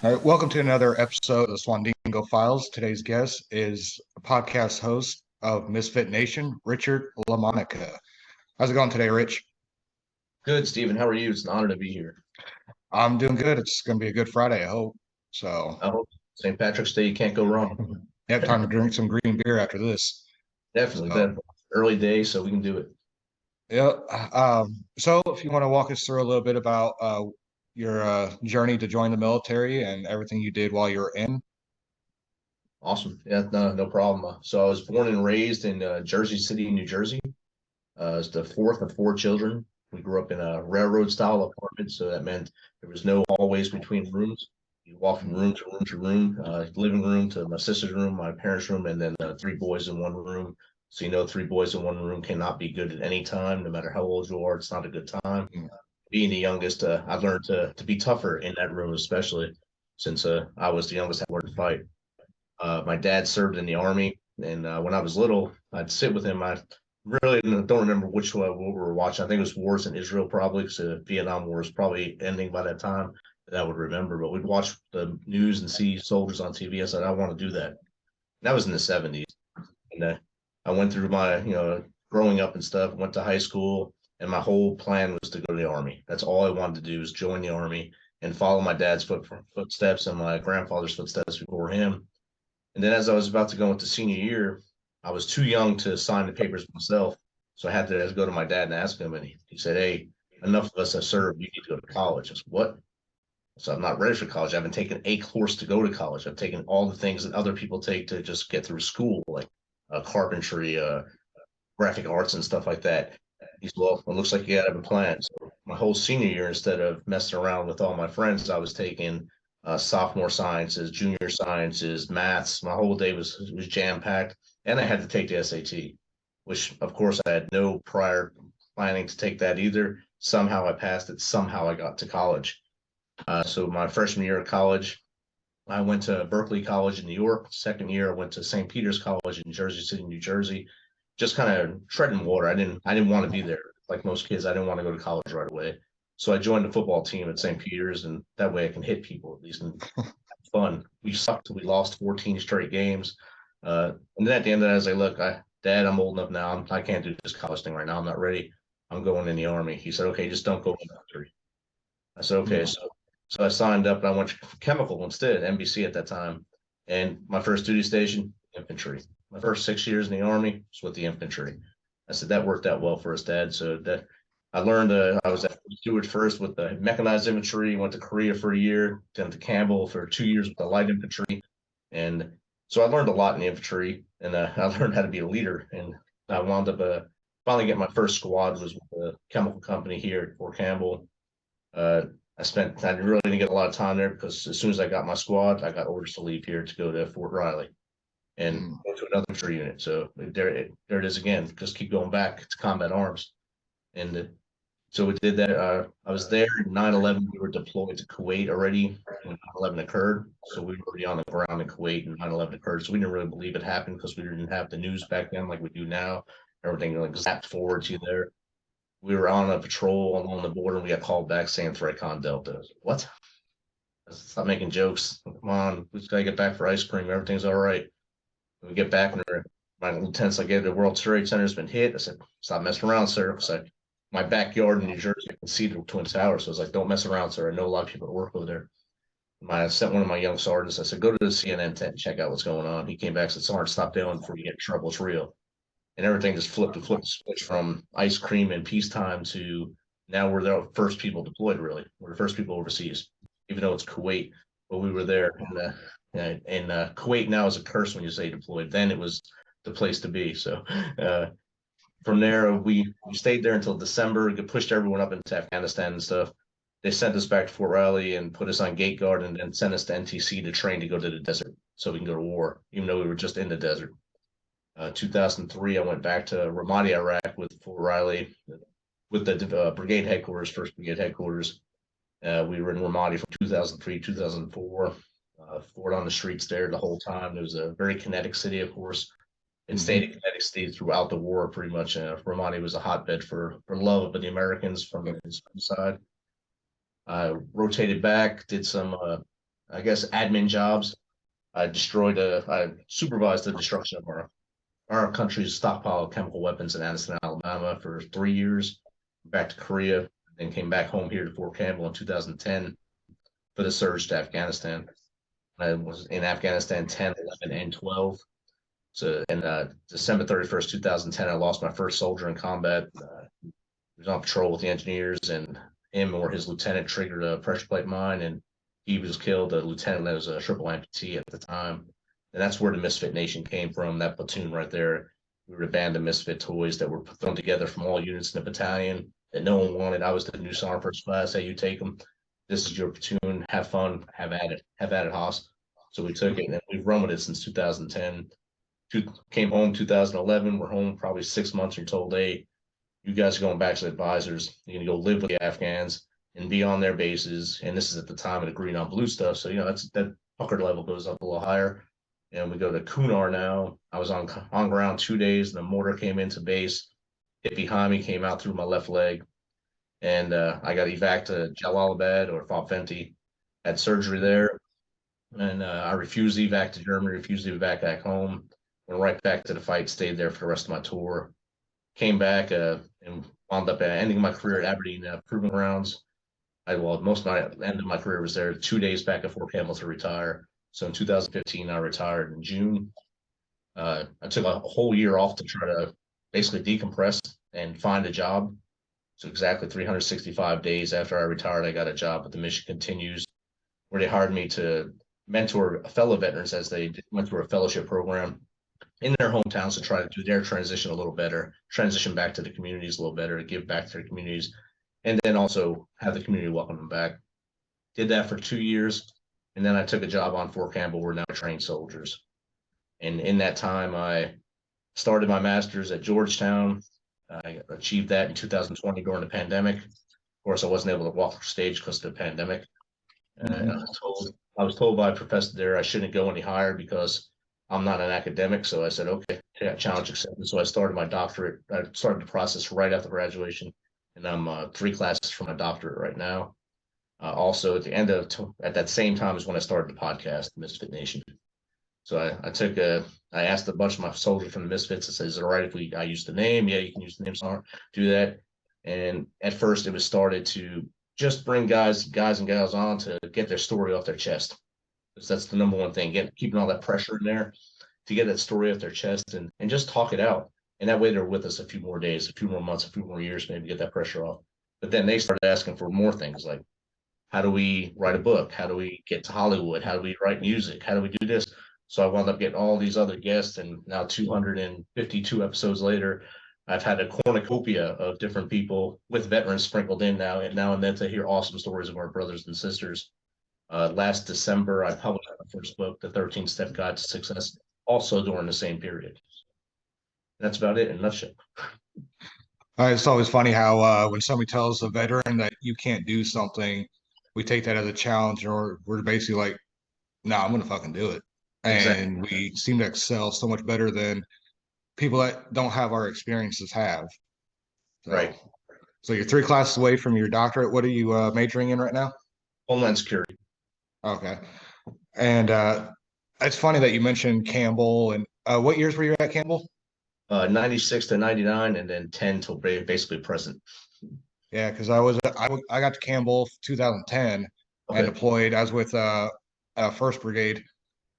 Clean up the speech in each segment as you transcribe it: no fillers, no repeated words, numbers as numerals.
All right, welcome to another episode of the Swandingo Files. Today's guest is a podcast host of Misfit Nation, Richard LaMonica. How's it going today, Rich? Good, Stephen. How are you? It's an honor to be here. I'm doing good. It's going to be a good Friday, I hope. So, I hope St. Patrick's Day, you can't go wrong. yeah, time to drink some green beer after this. Definitely. So, Been early day, so we can do it. yeah. So, if you want to walk us through a little bit about your journey to join the military and everything you did while you were in. Awesome. Yeah, no problem. So I was born and raised in Jersey City, New Jersey. I was the fourth of four children. We grew up in a railroad style apartment, so that meant there was no hallways between rooms. You walk from room to room to room, living room to my sister's room, my parents' room, and then three boys in one room. So three boys in one room cannot be good at any time, no matter how old you are. It's not a good time. Being the youngest, I learned to be tougher in that room, especially since I was the youngest I had to fight. My dad served in the army, and when I was little, I'd sit with him. I really don't remember which one we were watching. I think it was wars in Israel, probably because the Vietnam War was probably ending by that time. That I would remember, but we'd watch the news and see soldiers on TV. I said, I want to do that. And that was in the 70s. And I went through my, growing up and stuff, went to high school, and my whole plan was to go to the army. That's all I wanted to do was join the army and follow my dad's footsteps and my grandfather's footsteps before him. And then as I was about to go into senior year, I was too young to sign the papers myself. So I had to go to my dad and ask him, and he said, "Hey, enough of us have served. You need to go to college." I said, "What?" So I'm not ready for college. I haven't taken a course to go to college. I've taken all the things that other people take to just get through school, like carpentry, graphic arts, and stuff like that. He said, "Well, it looks like you got to have a plan." So my whole senior year, instead of messing around with all my friends, I was taking sophomore sciences, junior sciences, maths. My whole day was jam packed, and I had to take the SAT, which of course I had no prior planning to take that either. Somehow I passed it. Somehow I got to college. So my freshman year of college, I went to Berkeley College in New York. Second year, I went to St. Peter's College in Jersey City, New Jersey. Just kind of treading water. I didn't want to be there. Like most kids, I didn't want to go to college right away. So I joined the football team at St. Peter's, and that way I can hit people at least and have fun. We sucked. We lost 14 straight games. And then at the end of that, I was like, "Look, Dad, I'm old enough now. I can't do this college thing right now. I'm not ready. I'm going in the army." He said, "Okay, just don't go in the military." I said, "Okay." So I signed up and I went to chemical instead, NBC at that time. And my first duty station, infantry. My first 6 years in the army was with the infantry. I said that worked out well for us, Dad. So that I learned I was at Stewart first with the mechanized infantry, went to Korea for a year, then to Campbell for 2 years with the light infantry. And so I learned a lot in the infantry and I learned how to be a leader. And I wound up finally getting my first squad was with the chemical company here at Fort Campbell. uh, I really didn't get a lot of time there because as soon as I got my squad, I got orders to leave here to go to Fort Riley and Mm. go to another infantry unit. So there it is again. Just keep going back to combat arms. And so we did that. I was there in 9/11. We were deployed to Kuwait already when 9/11 occurred. So we were already on the ground in Kuwait when 9/11 occurred. So we didn't really believe it happened because we didn't have the news back then like we do now. Everything like zapped forward to you there. We were on a patrol along the border and we got called back saying Threat Delta. What? Stop making jokes. Come on, we just gotta get back for ice cream. Everything's all right. We get back and my lieutenant's like, "Yeah, the World Trade Center's been hit." I said, "Stop messing around, sir." Because my backyard in New Jersey, I can see the Twin Towers. So I was like, "Don't mess around, sir. I know a lot of people that work over there." I sent one of my young sergeants. I said, "Go to the CNN tent and check out what's going on." He came back and said, "Sergeant, stop doing before you get in trouble. It's real." And everything just flipped the switch from ice cream and peacetime to now we're the first people deployed. Really, we're the first people overseas, even though it's Kuwait, but we were there. And Kuwait now is a curse when you say deployed. Then it was the place to be. So uh, from there, we stayed there until December. We pushed everyone up into Afghanistan and stuff. They sent us back to Fort Riley and put us on gate guard, and then sent us to NTC to train to go to the desert so we can go to war, even though we were just in the desert. 2003, I went back to Ramadi, Iraq with Fort Riley, with the brigade headquarters, 1st Brigade headquarters. We were in Ramadi from 2003, 2004, fought on the streets there the whole time. It was a very kinetic city, of course. It stayed a kinetic city throughout the war, pretty much. Ramadi was a hotbed for love of the Americans from the side. I rotated back, did some I guess, admin jobs. I supervised the destruction of our country's stockpile of chemical weapons in Anniston, Alabama for 3 years, back to Korea, then came back home here to Fort Campbell in 2010 for the surge to Afghanistan. I was in Afghanistan 10, 11, and 12. So, in December 31st, 2010, I lost my first soldier in combat. He was on patrol with the engineers, and him or his lieutenant triggered a pressure plate mine, and he was killed. The lieutenant was a triple amputee at the time. And that's where the Misfit Nation came from, that platoon right there. We were a band of Misfit toys that were thrown together from all units in the battalion that no one wanted. I was the new sergeant first class. Hey, you take them. This is your platoon. Have fun. Have at it. Have at it, Haas. So we took it, and we've run with it since 2010. Came home 2011. We're home probably 6 months. You're told, hey, you guys are going back to advisors. You're going to go live with the Afghans and be on their bases. And this is at the time of the green on blue stuff. So, that's that pucker level goes up a little higher. And we go to Kunar now. I was on ground 2 days, and a mortar came into base, hit behind me, came out through my left leg. And I got evac to Jalalabad or Fawfenti, had surgery there. And I refused evac to Germany, refused evac back home, went right back to the fight, stayed there for the rest of my tour. Came back and wound up ending my career at Aberdeen Proving Grounds. Most of my end of my career was there. 2 days back at Fort Campbell to retire. So in 2015, I retired in June. I took a whole year off to try to basically decompress and find a job. So exactly 365 days after I retired, I got a job with the Mission Continues, where they hired me to mentor fellow veterans as they went through a fellowship program in their hometowns to try to do their transition a little better, transition back to the communities a little better, to give back to their communities, and then also have the community welcome them back. Did that for 2 years, and then I took a job on Fort Campbell where now I train soldiers. And in that time, I started my master's at Georgetown. I achieved that in 2020 during the pandemic. Of course, I wasn't able to walk the stage because of the pandemic. I was told by a professor there I shouldn't go any higher because I'm not an academic. So I said, okay, challenge accepted. So I started my doctorate. I started the process right after graduation, and I'm 3 classes from my doctorate right now. Also, at that same time is when I started the podcast, Misfit Nation. So I asked a bunch of my soldiers from the Misfits. I said, is it all right if I use the name? Yeah, you can use the name. So do that. And at first, it was started to just bring guys and gals on to get their story off their chest. Because that's the number one thing, keeping all that pressure in there to get that story off their chest and just talk it out. And that way they're with us a few more days, a few more months, a few more years, maybe get that pressure off. But then they started asking for more things like, how do we write a book? How do we get to Hollywood? How do we write music? How do we do this? So I wound up getting all these other guests, and now 252 episodes later, I've had a cornucopia of different people with veterans sprinkled in now and then to hear awesome stories of our brothers and sisters. Last December, I published my first book, The 13-Step Guide to Success, also during the same period. That's about it in a nutshell. It's always funny how when somebody tells a veteran that you can't do something, we take that as a challenge, or we're basically like, "No, I'm gonna fucking do it," Exactly. and we seem to excel so much better than people that don't have our experiences have. So, Right. So you're 3 classes away from your doctorate. What are you majoring in right now? Homeland Security. Okay, and it's funny that you mentioned Campbell. And what years were you at Campbell? 96 to 99, and then 10 till basically present. Yeah, because I got to Campbell 2010 and Okay. deployed. I was with First Brigade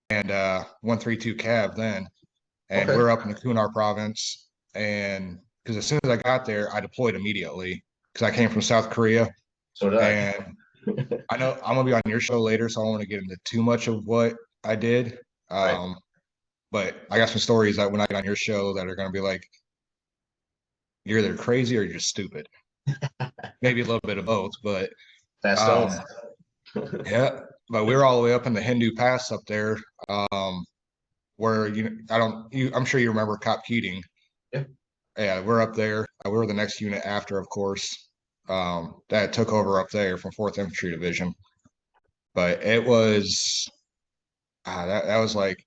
and 132 Cav then, and Okay. we're up in the Kunar province. And because as soon as I got there, I deployed immediately because I came from South Korea. So did I. And I know I'm gonna be on your show later, so I don't want to get into too much of what I did. Right. But I got some stories that when I get on your show that are gonna be like, you're either crazy or you're just stupid. Maybe a little bit of both, but Fast um, stones. yeah. But we were all the way up in the Hindu Pass up there, where I'm sure you remember Cop Keating. Yeah. Yeah, we're up there. We were the next unit after, of course, that took over up there from 4th Infantry Division. But it was that was like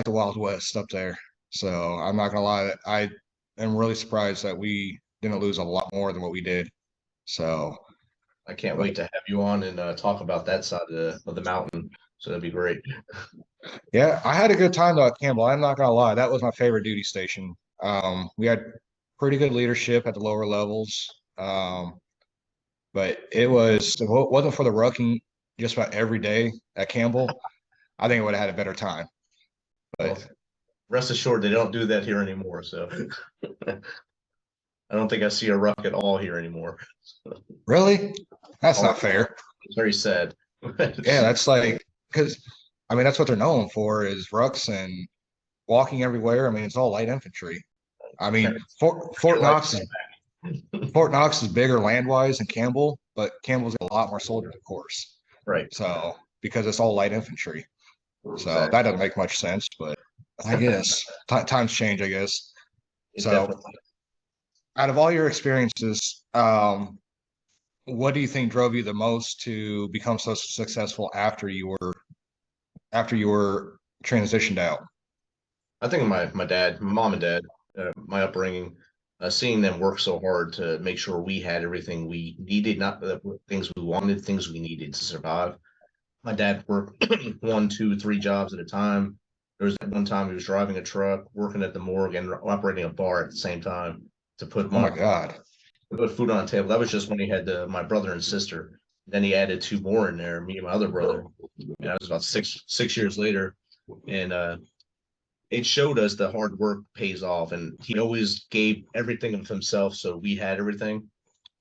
the Wild West up there. So I'm not gonna lie, I am really surprised that we didn't lose a lot more than what we did. So I can't wait to have you on and talk about that side of the mountain. So that'd be great. Yeah, I had a good time though at Campbell. I'm not gonna lie, that was my favorite duty station. We had pretty good leadership at the lower levels. But if it wasn't for the rucking just about every day at Campbell, I think I would have had a better time. Well, But rest assured, they don't do that here anymore. So I don't think I see a ruck at all here anymore. really, that's Oh, not fair. it's very sad. Yeah, that's like because I mean that's what they're known for is rucks and walking everywhere. I mean it's all light infantry. I mean Your life. Fort Knox is bigger land wise than Campbell, but Campbell's got a lot more soldiers, of course. Right. So because it's all light infantry, so Exactly. that doesn't make much sense. But I guess times change. I guess It so. definitely. Out of all your experiences, what do you think drove you the most to become so successful after you were transitioned out? I think my dad, my mom and dad, my upbringing, seeing them work so hard to make sure we had everything we needed, not the things we wanted, things we needed to survive. My dad worked one, two, three jobs at a time. There was that one time he was driving a truck, working at the morgue, and operating a bar at the same time to Oh my God. put food on the table. That was just when he had my brother and sister. Then he added two more in there, me and my other brother. And that was about six years later, and it showed us that hard work pays off. And he always gave everything of himself, so we had everything.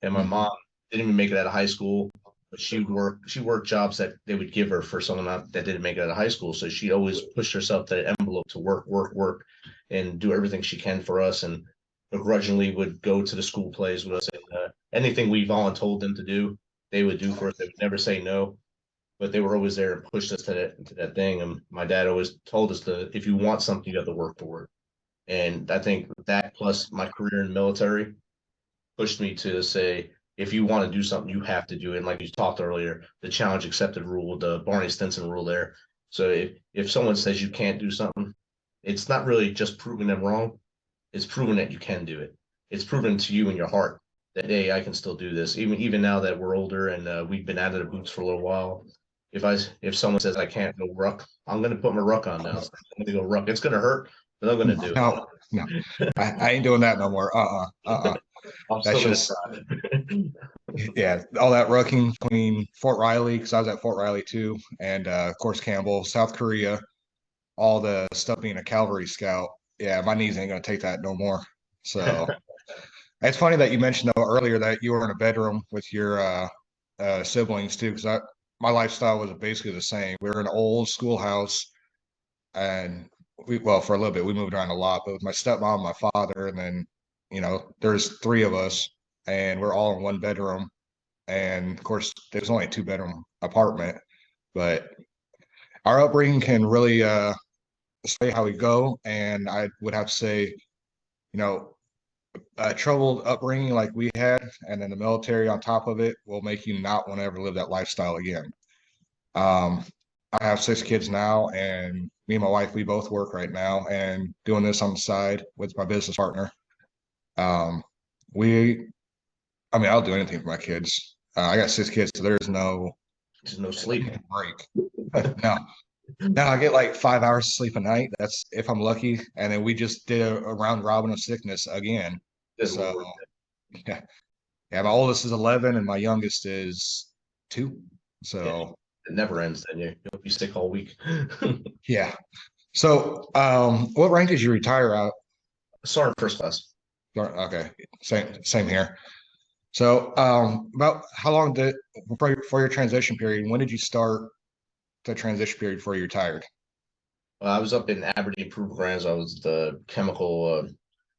And my Mhm. mom didn't even make it out of high school, but she worked jobs that they would give her for someone that didn't make it out of high school. So she always pushed herself to the envelope to work, and do everything she can for us. And begrudgingly would go to the school plays with us. And anything we volunteered them to do, they would do for us. They would never say no, but they were always there and pushed us to that thing. And my dad always told us to, if you want something, you have to work for it. And I think that plus my career in the military pushed me to say, if you want to do something, you have to do it. And like you talked earlier, the challenge accepted rule, the Barney Stinson rule there. So if someone says you can't do something, it's not really just proving them wrong. It's proving that you can do it. It's proven to you in your heart that, hey, I can still do this. Even now that we're older and we've been out of the boots for a little while, if someone says I can't go ruck, I'm gonna put my ruck on now. I'm gonna go ruck. It's gonna hurt, but I'm gonna do it. No, no, I ain't doing that no more. I'm That's still gonna just try. yeah, all that rucking between Fort Riley because I was at Fort Riley too, and of course Campbell, South Korea, all the stuff being a cavalry scout. Yeah, my knees ain't gonna take that no more. So it's funny that you mentioned though earlier that you were in a bedroom with your siblings too, because my lifestyle was basically the same. We were in an old schoolhouse, and well for a little bit we moved around a lot, but with my stepmom, my father, and then there's three of us, and we're all in one bedroom, and of course there's only a two-bedroom apartment, but our upbringing can really say how we go, and I would have to say, a troubled upbringing like we had, and then the military on top of it will make you not want to ever live that lifestyle again. Um, I have six kids now, and me and my wife, we both work right now and doing this on the side with my business partner. Um, we, I mean, I'll do anything for my kids. I got six kids, so There's no sleep. break. No, now I get like 5 hours of sleep a night. That's if I'm lucky. And then we just did a round robin of sickness again. Good So Lord. yeah, yeah. My oldest is 11, and my youngest is 2. Yeah, So it never ends. Then you'll be sick all week. yeah. So what rank did you retire out? Sorry, first class. Okay, same here. So about how long did for your transition period? When did you start the transition period before you retired? I was up in Aberdeen, Proof Brands. I was the chemical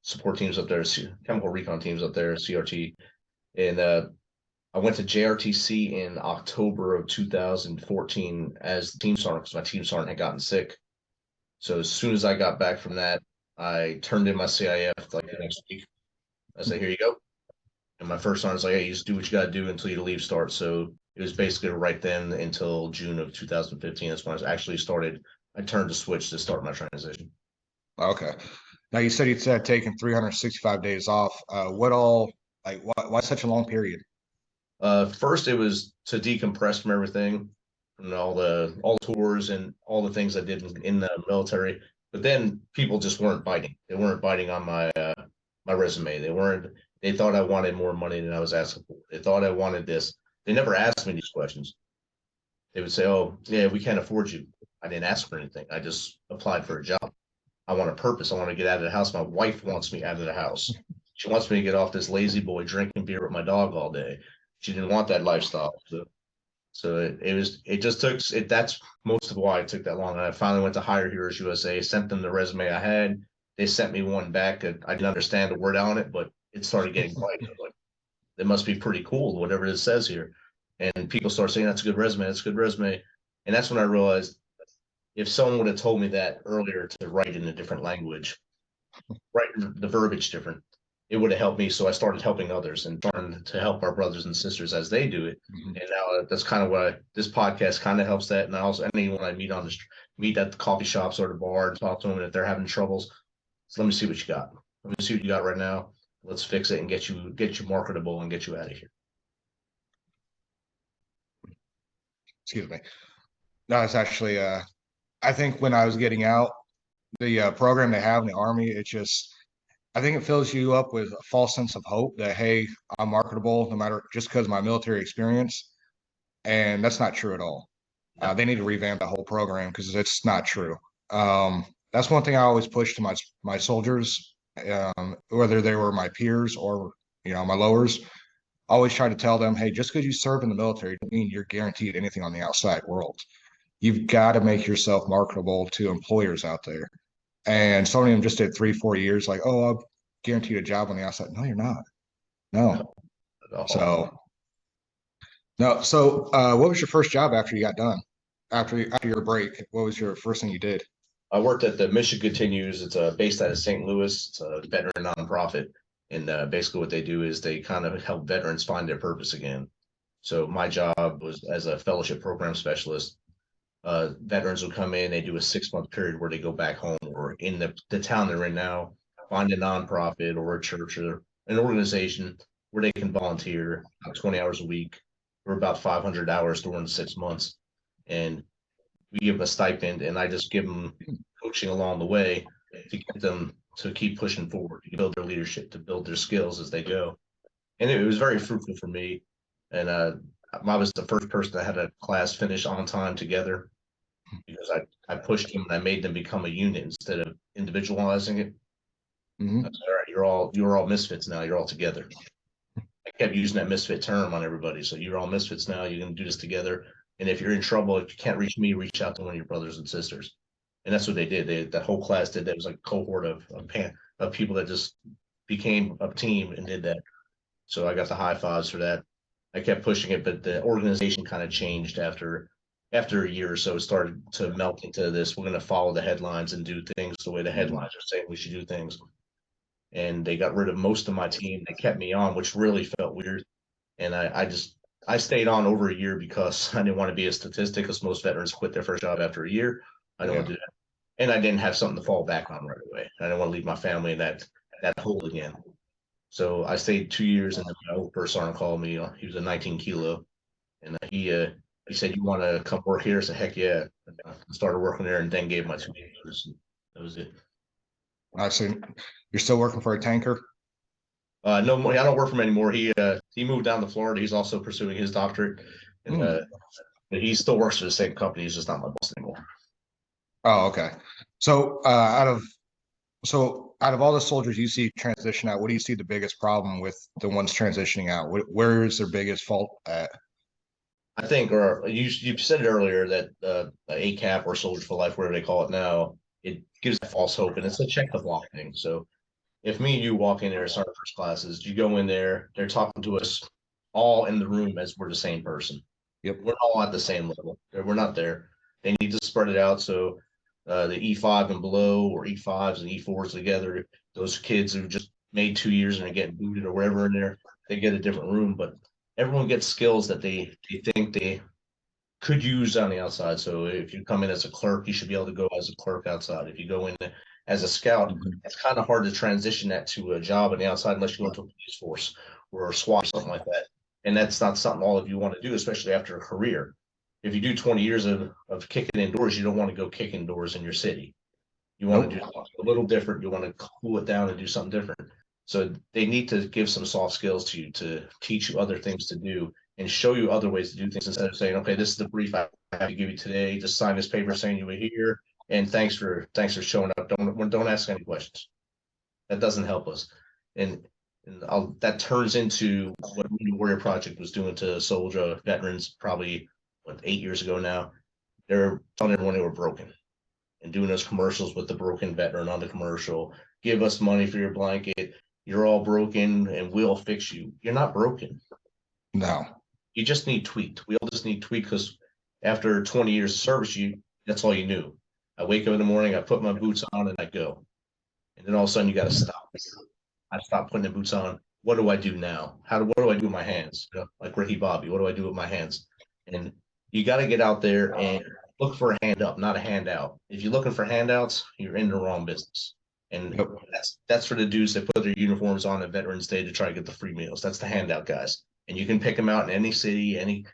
support teams up there, chemical recon teams up there, CRT. And I went to JRTC in October of 2014 as the team sergeant because my team sergeant had gotten sick. So as soon as I got back from that, I turned in my CIF like the next week. I said, here you go. And my first sergeant's like, hey, you just do what you got to do until your leave starts. So it was basically right then until June of 2015. That's when I actually started. I turned the switch to start my transition. Okay. Now you said you said taking 365 days off. What all like why such a long period? First it was to decompress from everything, and all the tours and all the things I did in the military. But then people just weren't biting. They weren't biting on my resume. They thought I wanted more money than I was asking for. They thought I wanted this. They never asked me these questions. They would say, "Oh, yeah, we can't afford you." I didn't ask for anything. I just applied for a job. I want a purpose. I want to get out of the house. My wife wants me out of the house. She wants me to get off this lazy boy drinking beer with my dog all day. She didn't want that lifestyle. So it just took it. That's most of why it took that long. And I finally went to Hire Heroes USA, sent them the resume I had. They sent me one back. I didn't understand the word on it, but it started getting quiet. Like, it must be pretty cool, whatever it says here. And people start saying that's a good resume, that's a good resume. And that's when I realized if someone would have told me that earlier to write in a different language, write the verbiage different, it would have helped me. So I started helping others and trying to help our brothers and sisters as they do it. Mhm. And now that's kind of what this podcast kind of helps that. And I also, anyone I meet meet at the coffee shops or the bar and talk to them, and if they're having troubles, so let me see what you got. Let me see what you got right now. Let's fix it and get you marketable and get you out of here. Excuse me. No, it's actually I think when I was getting out, the program they have in the Army, it just I think it fills you up with a false sense of hope that hey, I'm marketable no matter just because of my military experience, and that's not true at all. No, They need to revamp that whole program because it's not true. That's one thing I always push to my soldiers, whether they were my peers or my lowers. I always try to tell them, hey, just because you serve in the military doesn't mean you're guaranteed anything on the outside world. You've got to make yourself marketable to employers out there. And some of them just did 3-4 years, like, oh, I'm guaranteed a job on the outside. No, you're not. no, No. at all. So no. So what was your first job after you got done? After your break, what was your first thing you did? I worked at the Mission Continues. It's based out of St. Louis. It's a veteran nonprofit, and basically what they do is they kind of help veterans find their purpose again. So my job was as a fellowship program specialist. Veterans will come in, they do a 6 month period where they go back home or in the town they're in now, find a nonprofit or a church or an organization where they can volunteer about 20 hours a week or about 500 hours during the 6 months. And we give them a stipend, and I just give them coaching along the way to get them to keep pushing forward, to build their leadership, to build their skills as they go. And it was very fruitful for me. And I was the first person that had a class finish on time together because I pushed them and I made them become a unit instead of individualizing it. Hmm. I said, all right, you're all misfits now. You're all together. I kept using that misfit term on everybody. So you're all misfits now. You're going to do this together. And if you're in trouble, if you can't reach me, reach out to one of your brothers and sisters. And that's what they did. That whole class did that. It was like a cohort of people that just became a team and did that. So I got the high fives for that. I kept pushing it, but the organization kind of changed after a year or so. It started to melt into this. We're going to follow the headlines and do things the way the headlines are saying we should do things. And they got rid of most of my team. They kept me on, which really felt weird. And I stayed on over a year because I didn't want to be a statistic, because most veterans quit their first job after a year. I don't Yeah. want to do that. And I didn't have something to fall back on right away. I didn't want to leave my family in that hole again. So I stayed 2 years, and then my old first sergeant called me. He was a 19 kilo, and he said, "You want to come work here?" I said, "Heck yeah!" And I started working there, and then gave my 2 years. And that was it. I see. You're still working for a tanker? No more. I don't work for him anymore. He moved down to Florida. He's also pursuing his doctorate, and Hmm. but he still works for the same company. He's just not my boss anymore. Oh, okay. So out of all the soldiers you see transition out, what do you see the biggest problem with the ones transitioning out? Where is their biggest fault at? I think, or you said it earlier that ACAP or Soldiers for Life, whatever they call it now, it gives false hope, and it's a check the block thing. So if me and you walk in there as our first classes, you go in there, they're talking to us all in the room as we're the same person. Yep. We're all at the same level. We're not there. They need to spread it out so the E5 and below, or E5s and E4s together, those kids who just made 2 years and are getting booted or wherever in there, they get a different room. But everyone gets skills that they think they could use on the outside. So if you come in as a clerk, you should be able to go as a clerk outside. If you go in as a scout, Mhm. it's kind of hard to transition that to a job on the outside unless you go into a police force or a SWAT or something like that. And that's not something all of you want to do, especially after a career. If you do 20 years of kicking indoors, you don't want to go kick indoors in your city. You want to do something a little different. You want to cool it down and do something different. So they need to give some soft skills to you to teach you other things to do and show you other ways to do things instead of saying, okay, this is the brief I have to give you today. Just sign this paper saying you were here. And thanks for showing up. Don't ask any questions. That doesn't help us. And that turns into what the Warrior Project was doing to soldier veterans probably 8 years ago now. They're telling everyone they were broken and doing those commercials with the broken veteran on the commercial. Give us money for your blanket. You're all broken and we'll fix you. You're not broken. No. You just need tweaked. We all just need tweaked because after 20 years of service, that's all you knew. I wake up in the morning, I put my boots on and I go. And then all of a sudden you got to stop. I stopped putting the boots on. What do I do now? What do I do with my hands? Like Ricky Bobby, what do I do with my hands? And you got to get out there and look for a hand up, not a handout. If you're looking for handouts, you're in the wrong business. And that's for the dudes that put their uniforms on at Veterans Day to try to get the free meals. That's the handout guys. And you can pick them out in any city, any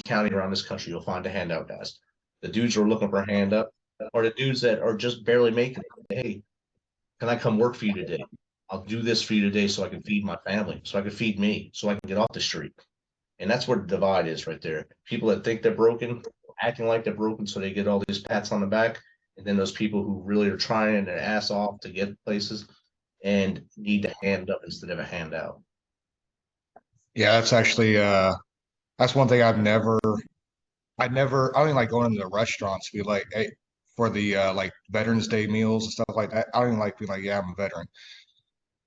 county around this country. You'll find the handout guys. The dudes who are looking for a hand up are the dudes that are just barely making it. Hey, can I come work for you today? I'll do this for you today so I can feed my family, so I can feed me, so I can get off the street. And that's where the divide is right there. People that think they're broken, acting like they're broken, so they get all these pats on the back. And then those people who really are trying their ass off to get places and need a hand up instead of a handout. Yeah, that's actually that's one thing I don't even like going into the restaurants be like, hey, for the like Veterans Day meals and stuff like that. I don't even like being like, yeah, I'm a veteran.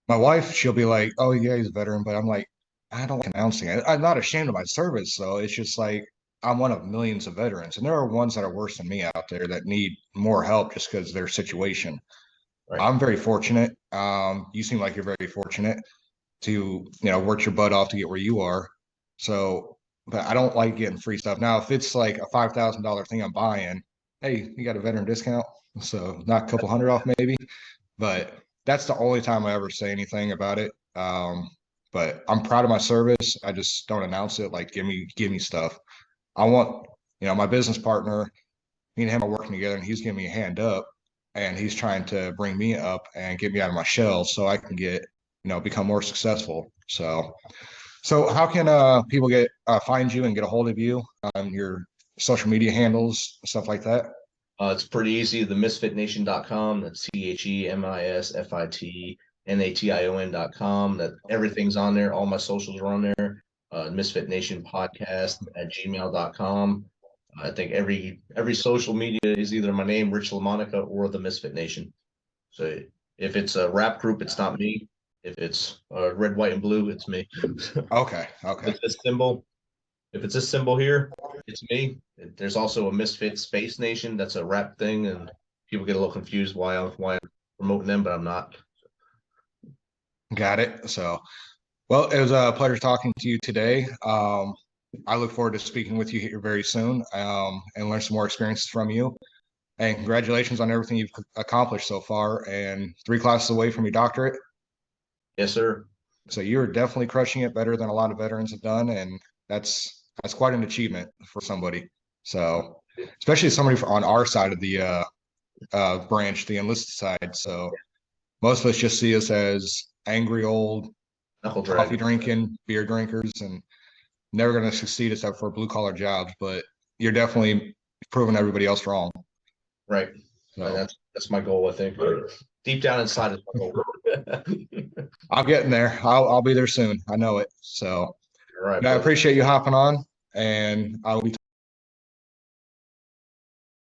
My wife, she'll be like, oh yeah, he's a veteran, but I'm like, I don't like announcing it. I'm not ashamed of my service, so it's just like I'm one of millions of veterans, and there are ones that are worse than me out there that need more help just because of their situation. Right. I'm very fortunate. You seem like you're very fortunate to, work your butt off to get where you are. So, but I don't like getting free stuff. Now, if it's like a $5,000 thing I'm buying, hey, you got a veteran discount, so not a couple hundred off maybe, but that's the only time I ever say anything about it. But I'm proud of my service. I just don't announce it. Like, give me stuff. I want, my business partner, me and him are working together, and he's giving me a hand up, and he's trying to bring me up and get me out of my shell so I can get, become more successful. So how can people get find you and get a hold of you on your social media handles, stuff like that? It's pretty easy. The misfitnation.com. That's TheMisfitNation.com. That everything's on there. All my socials are on there. Misfit Nation podcast at gmail.com. I think every social media is either my name, Rich LaMonica, or the Misfit Nation. So if it's a rap group, it's not me. If it's red, white, and blue, it's me. Okay. If it's this symbol, here, it's me. There's also a Misfit Space Nation. That's a rap thing, and people get a little confused why I'm promoting them, but I'm not. Got it. So, well, it was a pleasure talking to you today. I look forward to speaking with you here very soon and learn some more experiences from you. And congratulations on everything you've accomplished so far and 3 classes away from your doctorate. Yes, sir. So you're definitely crushing it better than a lot of veterans have done. And that's quite an achievement for somebody. So especially somebody on our side of the branch, the enlisted side. So most of us just see us as angry old coffee drinking, beer drinkers, and never going to succeed except for blue collar jobs. But you're definitely proving everybody else wrong. Right. So that's my goal, I think. Deep down inside is my goal. I'm getting there. I'll be there soon. I know it. So all right, I appreciate you hopping on, and I'll be